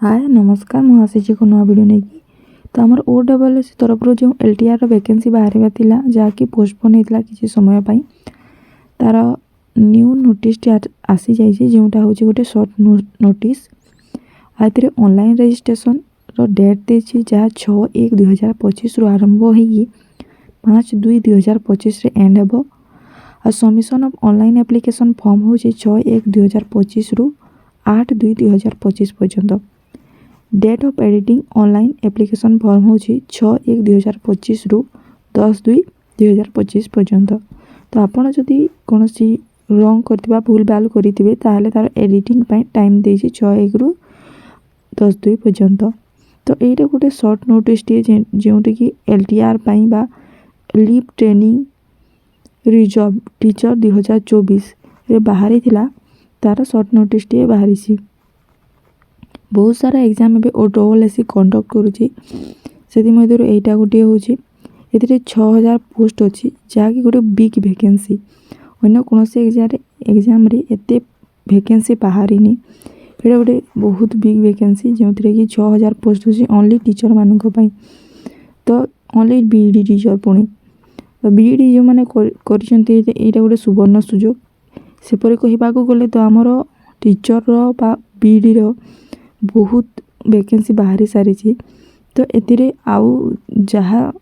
हाय नमस्कार मु आसी को नुआ वीडियो नहीं तो आमर OSS तरफ जो LTR वैकेंसी बाहर थिला जहाँकि पोस्टपोन होता किसी समय तार न्यू नोटिस आसी जाइए जोटा हूँ गोटे सर्ट नोटिस आए ऑनलाइन रजिस्ट्रेशन डेट देती जहाँ 6/1/2025 आरंभ हो 5/2/2025 एंड हेब आ submission of online application form हूँ 6/1/2025 रु 8/2/2025 पर्यंत। Date of editing online application form हूँ 6/1/2025 रु 10/2/2025 पर्यंत। तो आपड़ जदि कौन रंग करथिबा भूल भाल करेंगे ताहले तार एडिटिंग टाइम देछि 6/1 रु 10/2 पर्यंत। तो यहीटा गोटे सर्ट नोटिस टे जोटी कि LTR बा लीव ट्रेनिंग रिजर्व टीचर 2024 रे बाहरी थिला तार सर्ट नोटिस टे बाहरी। बहुत सारा एग्जाम ए OSS कंडक्ट करुच्ची से यहीटा गोटे हूँ ए 6000 पोस्ट अच्छी जहाँकि गोटे बिग वैकेंसी अन्य कौन एग्जाम रे एते वैकेंसी बाहरी ये गोटे बहुत बिग वैकेंसी जो कि 6000 पोस्ट अच्छी ओनली टीचर मानक तो ओनली BED टीचर पुणी तो BED जो मैंने यहाँ गोटे सुवर्ण सुजोग सेपरी कहवाक गले तो आमर टीचर बा BED रो बहुत वैकेंसी बाहरी सारी तो एतिरे आउ जहाँ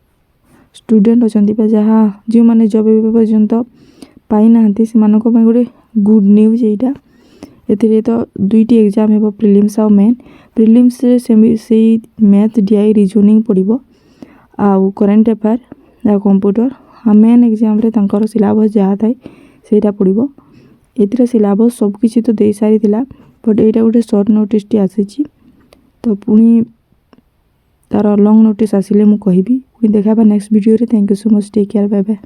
स्टूडेंट अच्छा जहाँ जो मैंने जब पर्यंत पाई ना से गोटे गुड न्यूज यहाँ एतिरे तो दुईटी एग्जाम है प्रिलिम्स और मेन प्रिलिम्स से मैथ DI रीजनिंग पड़ो आउ करेन्ट अफेयर आ कंप्यूटर आ मेन एग्जाम रे तांकर सिलेबस जहाँ थाए सेटा पड़ो एतिर सिलेबस सबकिछि तो दे सारी थिला बट यहाँ गोटे सर्ट नोटिस टी आसी तो पुणी तार लंग नोटिस आसिले मु कहबी पुणी देखा नेक्स्ट वीडियो रे। Thank you so much take care bye bye.